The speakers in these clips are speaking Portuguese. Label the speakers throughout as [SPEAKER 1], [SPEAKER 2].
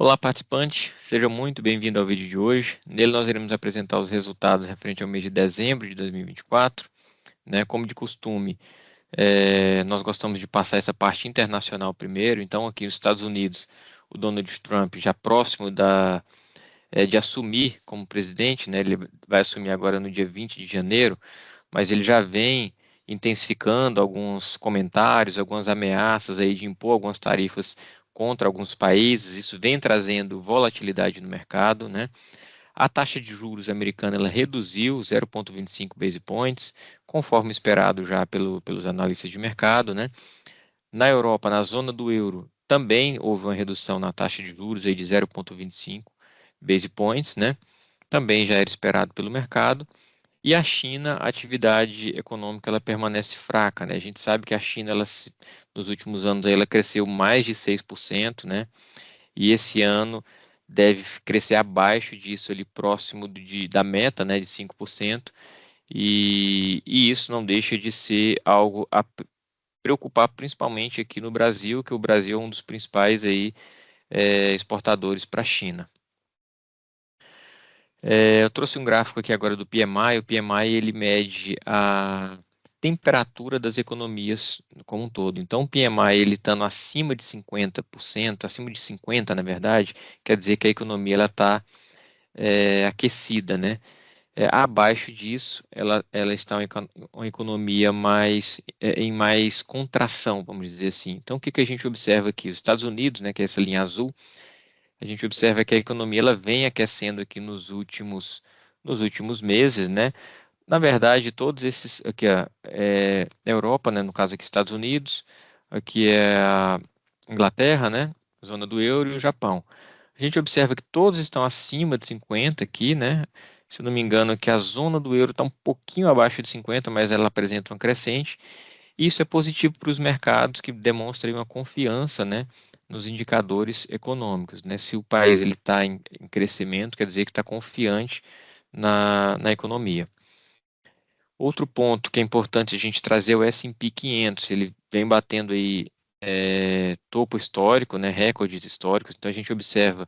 [SPEAKER 1] Olá, participante, seja muito bem-vindo ao vídeo de hoje. Nele nós iremos apresentar os resultados referente ao mês de dezembro de 2024. Como de costume, nós gostamos de passar essa parte internacional primeiro. Então, aqui nos Estados Unidos, o Donald Trump já próximo de assumir como presidente, né? Ele vai assumir agora no dia 20 de janeiro, mas ele já vem intensificando alguns comentários, algumas ameaças aí de impor algumas tarifas contra alguns países. Isso vem trazendo volatilidade no mercado, né? A taxa de juros americana ela reduziu 0,25 base points, conforme esperado já pelos analistas de mercado, né? Na Europa, na zona do euro, também houve uma redução na taxa de juros aí de 0,25 base points, né? Também já era esperado pelo mercado. E a China, a atividade econômica ela permanece fraca, né? A gente sabe que a China nos últimos anos aí, ela cresceu mais de 6%, né? E esse ano deve crescer abaixo disso ali próximo da meta, né, de 5%. E isso não deixa de ser algo a preocupar principalmente aqui no Brasil, que o Brasil é um dos principais aí exportadores para a China. Eu trouxe um gráfico aqui agora do PMI. O PMI ele mede a temperatura das economias como um todo. Então, o PMI ele estando acima de 50%, acima de 50, na verdade, quer dizer que a economia ela está aquecida, né? Abaixo disso, ela está uma economia em mais contração, vamos dizer assim. Então, o que que a gente observa aqui? Os Estados Unidos, né, que é essa linha azul, a gente observa que a economia ela vem aquecendo aqui nos últimos meses, né? Na verdade, todos esses aqui, ó, a Europa, né? No caso aqui, Estados Unidos, aqui é a Inglaterra, né? Zona do euro e o Japão. A gente observa que todos estão acima de 50 aqui, né? Se eu não me engano, que a zona do euro está um pouquinho abaixo de 50, mas ela apresenta uma crescente. Isso é positivo para os mercados que demonstram uma confiança, né, nos indicadores econômicos, né? Se o país ele está em crescimento, quer dizer que está confiante na economia. Outro ponto que é importante a gente trazer é o S&P 500. Ele vem batendo aí topo histórico, né, recordes históricos. Então a gente observa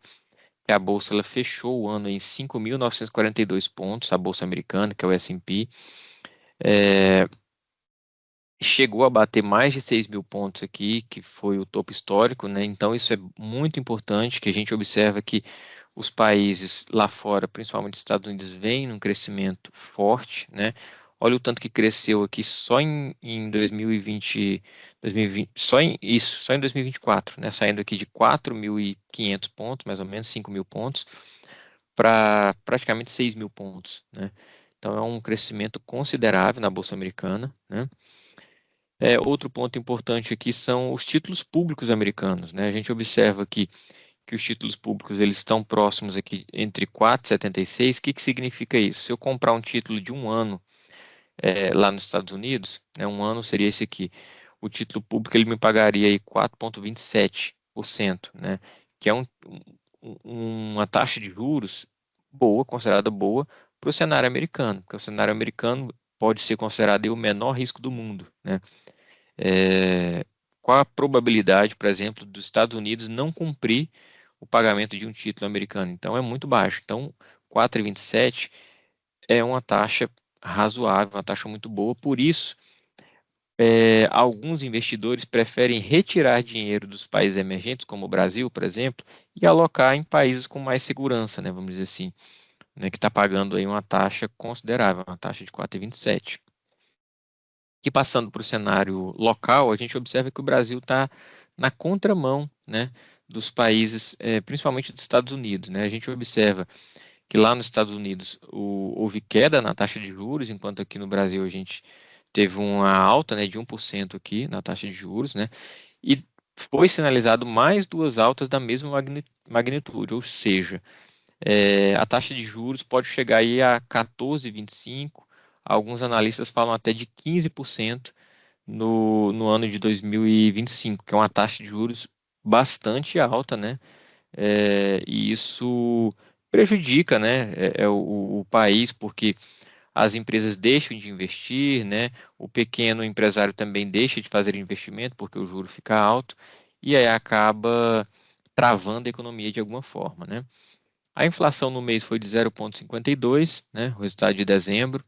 [SPEAKER 1] que a bolsa ela fechou o ano em 5.942 pontos, a bolsa americana, que é o S&P. Chegou a bater mais de 6 mil pontos aqui, que foi o topo histórico, né? Então, isso é muito importante, que a gente observa que os países lá fora, principalmente os Estados Unidos, vêm num crescimento forte, né? Olha o tanto que cresceu aqui só em 2020, só em 2024, né? Saindo aqui de 4.500 pontos, mais ou menos 5 mil pontos, para praticamente 6 mil pontos, né? Então, é um crescimento considerável na Bolsa Americana, né? Outro ponto importante aqui são os títulos públicos americanos, né? A gente observa aqui que os títulos públicos eles estão próximos aqui entre 4,76. O que que significa isso? Se eu comprar um título de um ano lá nos Estados Unidos, né, um ano seria esse aqui, o título público ele me pagaria aí 4,27%, né? Que é uma taxa de juros boa, considerada boa para o cenário americano, porque o cenário americano pode ser considerado aí o menor risco do mundo, né? É, qual a probabilidade, por exemplo, dos Estados Unidos não cumprir o pagamento de um título americano? Então, é muito baixo. Então, 4,27 é uma taxa razoável, uma taxa muito boa. Por isso, alguns investidores preferem retirar dinheiro dos países emergentes, como o Brasil, por exemplo, e alocar em países com mais segurança, né, vamos dizer assim, né, que está pagando aí uma taxa considerável, uma taxa de 4,27. Que passando para o cenário local, a gente observa que o Brasil está na contramão, né, dos países, principalmente dos Estados Unidos, né? A gente observa que lá nos Estados Unidos houve queda na taxa de juros, enquanto aqui no Brasil a gente teve uma alta, né, de 1% aqui na taxa de juros, né? E foi sinalizado mais duas altas da mesma magnitude, ou seja, a taxa de juros pode chegar aí a 14,25%. Alguns analistas falam até de 15% no ano de 2025, que é uma taxa de juros bastante alta, né? E isso prejudica, né, o país, porque as empresas deixam de investir, né? O pequeno empresário também deixa de fazer investimento, porque o juro fica alto, e aí acaba travando a economia de alguma forma, né? A inflação no mês foi de 0,52, né? O resultado de dezembro.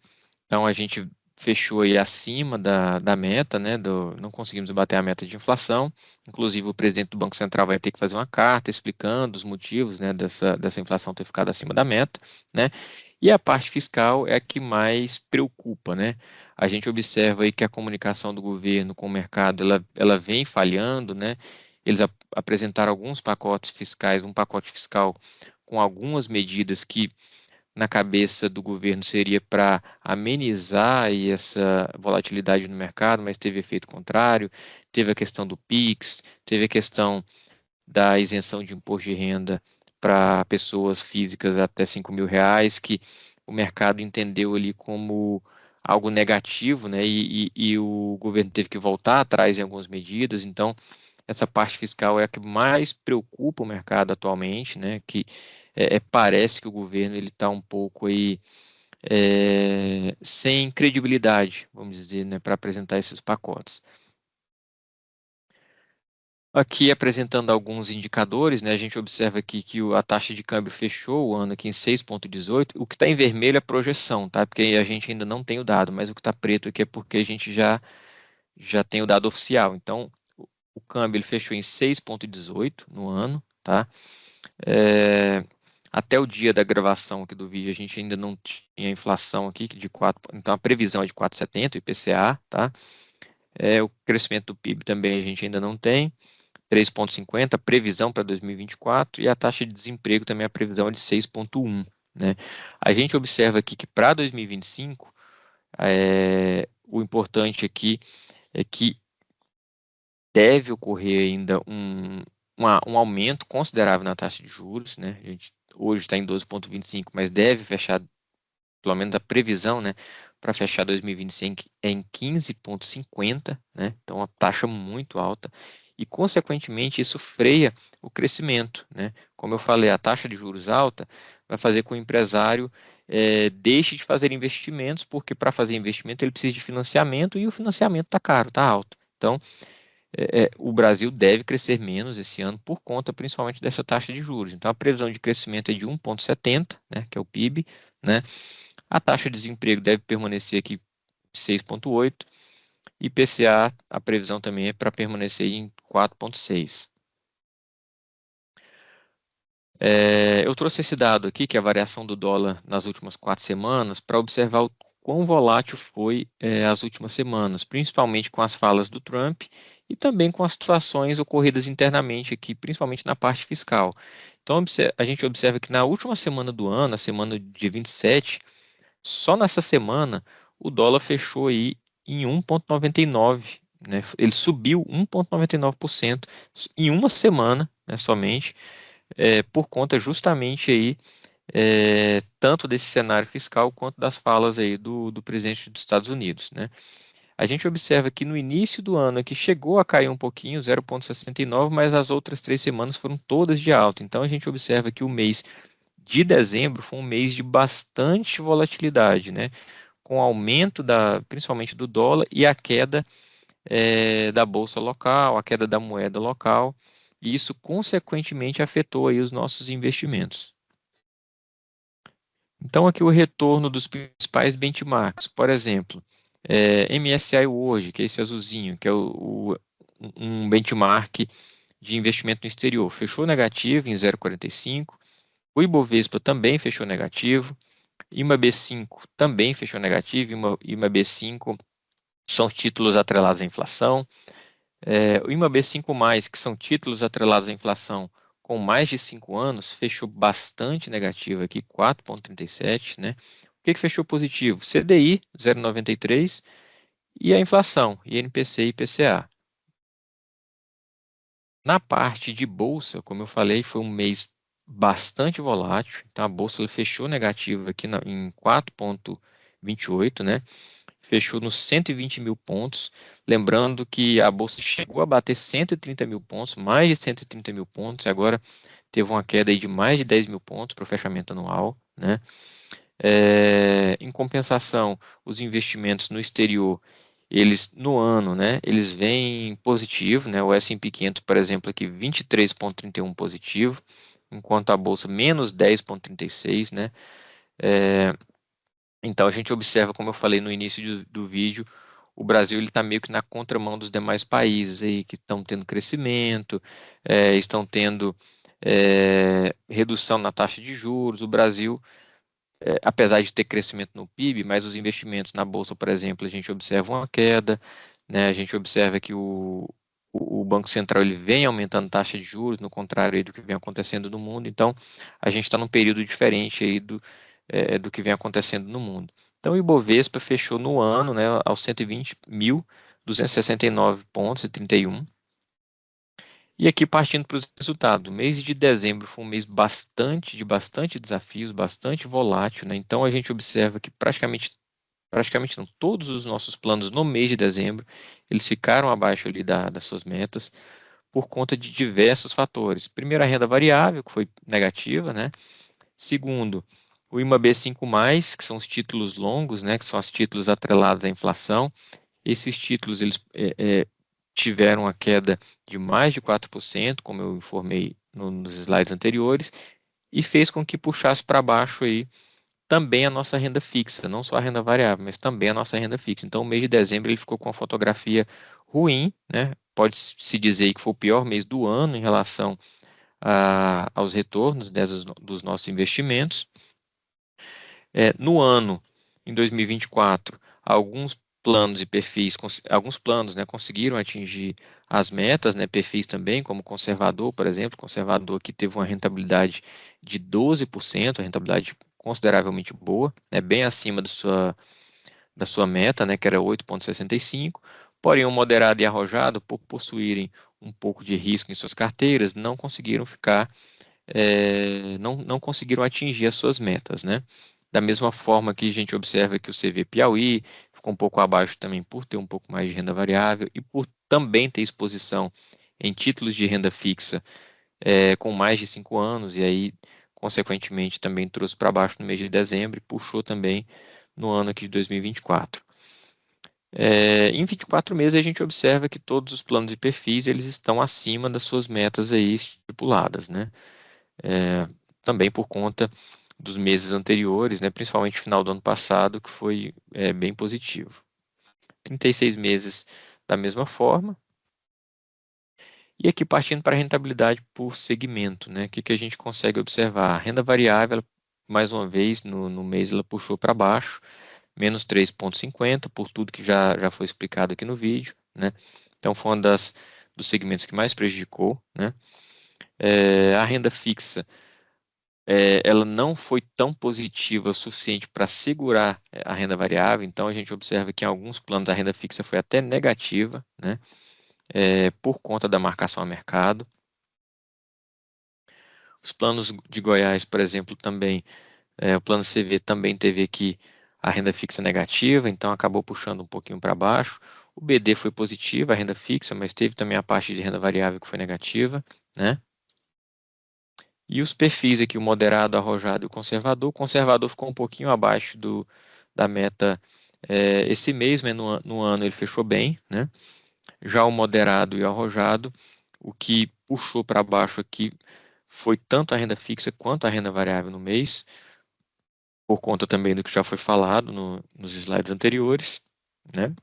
[SPEAKER 1] Então, a gente fechou aí acima da meta, né? Não conseguimos bater a meta de inflação. Inclusive, o presidente do Banco Central vai ter que fazer uma carta explicando os motivos, né, dessa inflação ter ficado acima da meta, né? E a parte fiscal é a que mais preocupa, né? A gente observa aí que a comunicação do governo com o mercado, ela vem falhando, né? Eles apresentaram alguns pacotes fiscais, um pacote fiscal com algumas medidas que na cabeça do governo seria para amenizar aí essa volatilidade no mercado, mas teve efeito contrário. Teve a questão do PIX, teve a questão da isenção de imposto de renda para pessoas físicas até R$ 5.000, que o mercado entendeu ali como algo negativo, né? E o governo teve que voltar atrás em algumas medidas. Então, essa parte fiscal é a que mais preocupa o mercado atualmente, né? Que parece que o governo ele está um pouco aí sem credibilidade, vamos dizer, né, para apresentar esses pacotes. Aqui apresentando alguns indicadores, né, a gente observa aqui que a taxa de câmbio fechou o ano aqui em 6,18. O que está em vermelho é a projeção, tá? Porque a gente ainda não tem o dado, mas o que está preto aqui é porque a gente já tem o dado oficial. Então, o câmbio ele fechou em 6,18 no ano, tá? É, até o dia da gravação aqui do vídeo, a gente ainda não tinha inflação aqui de 4, então a previsão é de 4,70, IPCA, tá? O crescimento do PIB também a gente ainda não tem, 3,50, previsão para 2024, e a taxa de desemprego também a previsão é de 6,1, né? A gente observa aqui que para 2025, o importante aqui é que deve ocorrer ainda um aumento considerável na taxa de juros, né? A gente hoje está em 12,25, mas deve fechar, pelo menos a previsão, né, para fechar 2025 é em 15,50, né? Então, uma taxa muito alta e, consequentemente, isso freia o crescimento, né? Como eu falei, a taxa de juros alta vai fazer com que o empresário deixe de fazer investimentos, porque para fazer investimento ele precisa de financiamento e o financiamento está caro, está alto. Então, o Brasil deve crescer menos esse ano por conta principalmente dessa taxa de juros. Então, a previsão de crescimento é de 1,70, né, que é o PIB, né? A taxa de desemprego deve permanecer aqui 6,8 e IPCA, a previsão também é para permanecer em 4,6. Eu trouxe esse dado aqui, que é a variação do dólar nas últimas 4 semanas, para observar o quão volátil foi as últimas semanas, principalmente com as falas do Trump e também com as situações ocorridas internamente aqui, principalmente na parte fiscal. Então, a gente observa que na última semana do ano, a semana de 27, só nessa semana o dólar fechou aí em 1,99, né? Ele subiu 1,99% em uma semana, né, somente, por conta justamente aí tanto desse cenário fiscal quanto das falas aí do presidente dos Estados Unidos, né? A gente observa que no início do ano aqui chegou a cair um pouquinho, 0,69, mas as outras 3 semanas foram todas de alta. Então a gente observa que o mês de dezembro foi um mês de bastante volatilidade, né? Com aumento principalmente do dólar e a queda da bolsa local, a queda da moeda local, e isso consequentemente afetou aí os nossos investimentos. Então, aqui o retorno dos principais benchmarks, por exemplo, MSCI World, que é esse azulzinho, que é um benchmark de investimento no exterior, fechou negativo em 0,45. O Ibovespa também fechou negativo. IMAB5 também fechou negativo. IMAB5 são títulos atrelados à inflação. O IMAB5+, que são títulos atrelados à inflação com mais de 5 anos, fechou bastante negativo aqui, 4,37, né? O que fechou positivo? CDI, 0,93, e a inflação, INPC e IPCA. Na parte de bolsa, como eu falei, foi um mês bastante volátil, então a bolsa fechou negativa aqui em 4,28, né? Fechou nos 120 mil pontos. Lembrando que a bolsa chegou a bater 130 mil pontos, mais de 130 mil pontos, e agora teve uma queda aí de mais de 10 mil pontos para o fechamento anual, né? Em compensação, os investimentos no exterior eles no ano, né, eles vêm positivo, né, o S&P 500, por exemplo, aqui 23,31 positivo, enquanto a bolsa menos 10,36, né, é, então a gente observa, como eu falei no início do vídeo, o Brasil ele está meio que na contramão dos demais países aí que estão tendo crescimento, estão tendo redução na taxa de juros. O Brasil, apesar de ter crescimento no PIB, mas os investimentos na bolsa, por exemplo, a gente observa uma queda, né? A gente observa que o Banco Central ele vem aumentando taxa de juros, no contrário aí do que vem acontecendo no mundo. Então, a gente está num período diferente aí do que vem acontecendo no mundo. Então, o Ibovespa fechou no ano, né, aos 120.269 pontos e 31. E aqui partindo para os resultados, o mês de dezembro foi um mês de bastante desafios, bastante volátil, né? Então a gente observa que praticamente não, todos os nossos planos no mês de dezembro, eles ficaram abaixo ali das suas metas por conta de diversos fatores. Primeiro, a renda variável, que foi negativa, né? Segundo, o IMAB 5+, que são os títulos longos, né? Que são os títulos atrelados à inflação. Esses títulos eles tiveram a queda de mais de 4%, como eu informei nos slides anteriores, e fez com que puxasse para baixo aí também a nossa renda fixa, não só a renda variável, mas também a nossa renda fixa. Então, o mês de dezembro ele ficou com uma fotografia ruim, né? Pode-se dizer que foi o pior mês do ano em relação aos retornos dos nossos investimentos. No ano, em 2024, alguns planos e perfis, alguns planos, né, conseguiram atingir as metas, né, perfis também, como conservador, por exemplo, conservador que teve uma rentabilidade de 12%, a rentabilidade consideravelmente boa, né, bem acima da sua meta, né, que era 8,65, porém o moderado e arrojado, por possuírem um pouco de risco em suas carteiras, não conseguiram atingir as suas metas, né? Da mesma forma que a gente observa que o CV Piauí ficou um pouco abaixo também por ter um pouco mais de renda variável e por também ter exposição em títulos de renda fixa com mais de 5 anos, e aí, consequentemente, também trouxe para baixo no mês de dezembro e puxou também no ano aqui de 2024. Em 24 meses, a gente observa que todos os planos e perfis eles estão acima das suas metas aí estipuladas, né? É, também por conta dos meses anteriores, né, principalmente final do ano passado, que foi bem positivo. 36 meses da mesma forma. E aqui partindo para a rentabilidade por segmento, né, o que a gente consegue observar? A renda variável, mais uma vez, no mês ela puxou para baixo, menos 3,50, por tudo que já foi explicado aqui no vídeo, né? Então foi dos segmentos que mais prejudicou, né? A renda fixa ela não foi tão positiva o suficiente para segurar a renda variável, então a gente observa que em alguns planos a renda fixa foi até negativa, né, por conta da marcação a mercado. Os planos de Goiás, por exemplo, também, o plano CV também teve aqui a renda fixa negativa, então acabou puxando um pouquinho para baixo. O BD foi positivo, a renda fixa, mas teve também a parte de renda variável que foi negativa, né? E os perfis aqui, o moderado, arrojado e o conservador ficou um pouquinho abaixo da meta esse mês, mas no ano ele fechou bem, né? Já o moderado e o arrojado, o que puxou para baixo aqui foi tanto a renda fixa quanto a renda variável no mês, por conta também do que já foi falado nos slides anteriores, né?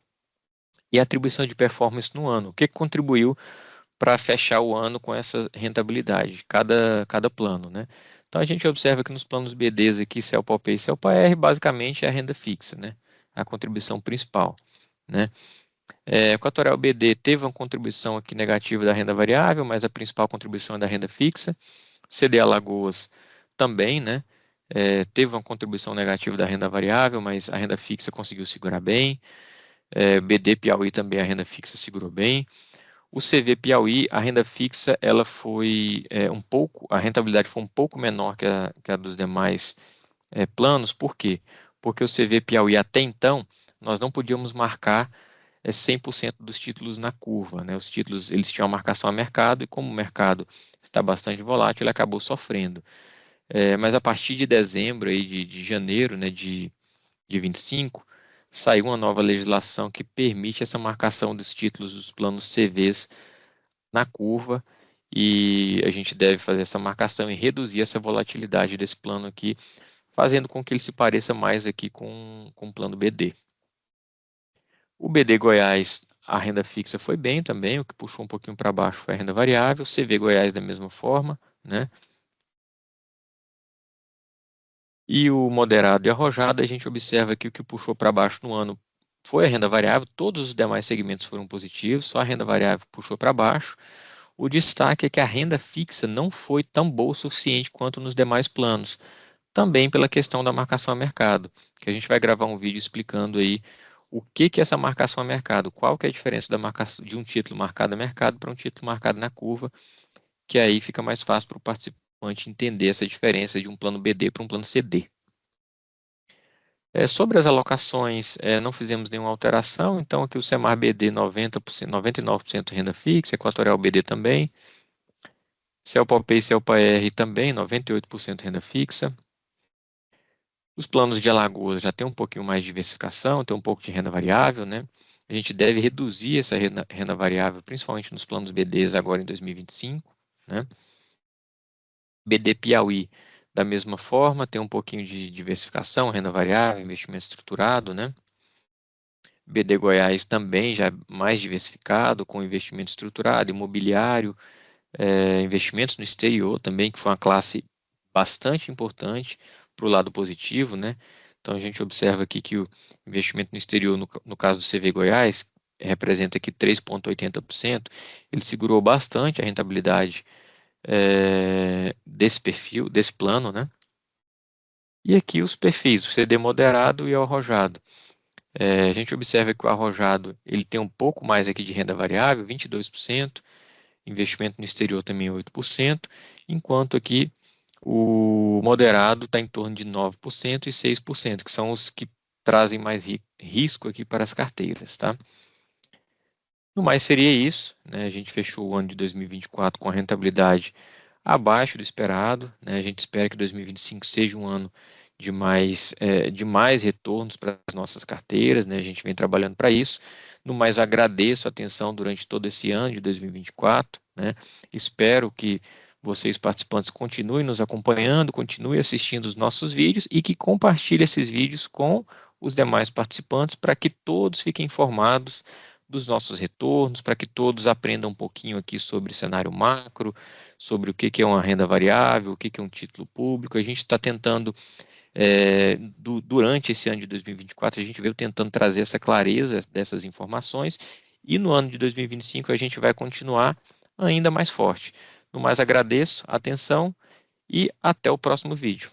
[SPEAKER 1] E a atribuição de performance no ano, o que contribuiu para fechar o ano com essa rentabilidade, cada plano, né? Então a gente observa que nos planos BDs aqui, CELPA-P e CELPA-R, basicamente é a renda fixa, né? A contribuição principal, né? Equatorial BD teve uma contribuição aqui negativa da renda variável, mas a principal contribuição é da renda fixa. CD Alagoas também, né? Teve uma contribuição negativa da renda variável, mas a renda fixa conseguiu segurar bem. BD Piauí também a renda fixa segurou bem. O CV Piauí, a renda fixa, ela foi a rentabilidade foi um pouco menor que a dos demais planos. Por quê? Porque o CV Piauí até então nós não podíamos marcar 100% dos títulos na curva, né? Os títulos eles tinham a marcação a mercado e como o mercado está bastante volátil, ele acabou sofrendo. Mas a partir de dezembro, aí, de janeiro, né, de 25, saiu uma nova legislação que permite essa marcação dos títulos dos planos CVs na curva, e a gente deve fazer essa marcação e reduzir essa volatilidade desse plano aqui, fazendo com que ele se pareça mais aqui com o plano BD. O BD Goiás, a renda fixa foi bem também, o que puxou um pouquinho para baixo foi a renda variável, CV Goiás da mesma forma, né? E o moderado e arrojado, a gente observa que o que puxou para baixo no ano foi a renda variável, todos os demais segmentos foram positivos, só a renda variável puxou para baixo. O destaque é que a renda fixa não foi tão boa o suficiente quanto nos demais planos, também pela questão da marcação a mercado, que a gente vai gravar um vídeo explicando aí o que que é essa marcação a mercado, qual que é a diferença da marcação de um título marcado a mercado para um título marcado na curva, que aí fica mais fácil para o participante entender essa diferença de um plano BD para um plano CD. Sobre as alocações, não fizemos nenhuma alteração, então aqui o Semar BD 90%, 99% renda fixa, Equatorial BD também, Celpap e Celpa-R também 98% renda fixa. Os planos de Alagoas já tem um pouquinho mais de diversificação, tem um pouco de renda variável, né? A gente deve reduzir essa renda variável, principalmente nos planos BDs agora em 2025, né? BD Piauí, da mesma forma, tem um pouquinho de diversificação, renda variável, investimento estruturado, né? BD Goiás também já mais diversificado, com investimento estruturado, imobiliário, investimentos no exterior também, que foi uma classe bastante importante para o lado positivo, né? Então a gente observa aqui que o investimento no exterior, no caso do CV Goiás, representa aqui 3,80%, ele segurou bastante a rentabilidade desse perfil, desse plano, né? E aqui os perfis, o CD moderado e o arrojado. A gente observa que o arrojado ele tem um pouco mais aqui de renda variável, 22%, investimento no exterior também 8%, enquanto aqui o moderado está em torno de 9% e 6%, que são os que trazem mais risco aqui para as carteiras, tá? No mais seria isso, né? A gente fechou o ano de 2024 com a rentabilidade abaixo do esperado, né? A gente espera que 2025 seja um ano de mais retornos para as nossas carteiras, né? A gente vem trabalhando para isso. No mais, agradeço a atenção durante todo esse ano de 2024, né? Espero que vocês, participantes, continuem nos acompanhando, continuem assistindo os nossos vídeos e que compartilhem esses vídeos com os demais participantes para que todos fiquem informados dos nossos retornos, para que todos aprendam um pouquinho aqui sobre cenário macro, sobre o que é uma renda variável, o que é um título público. A gente está tentando, durante esse ano de 2024, a gente veio tentando trazer essa clareza dessas informações, e no ano de 2025 a gente vai continuar ainda mais forte. No mais, agradeço a atenção e até o próximo vídeo.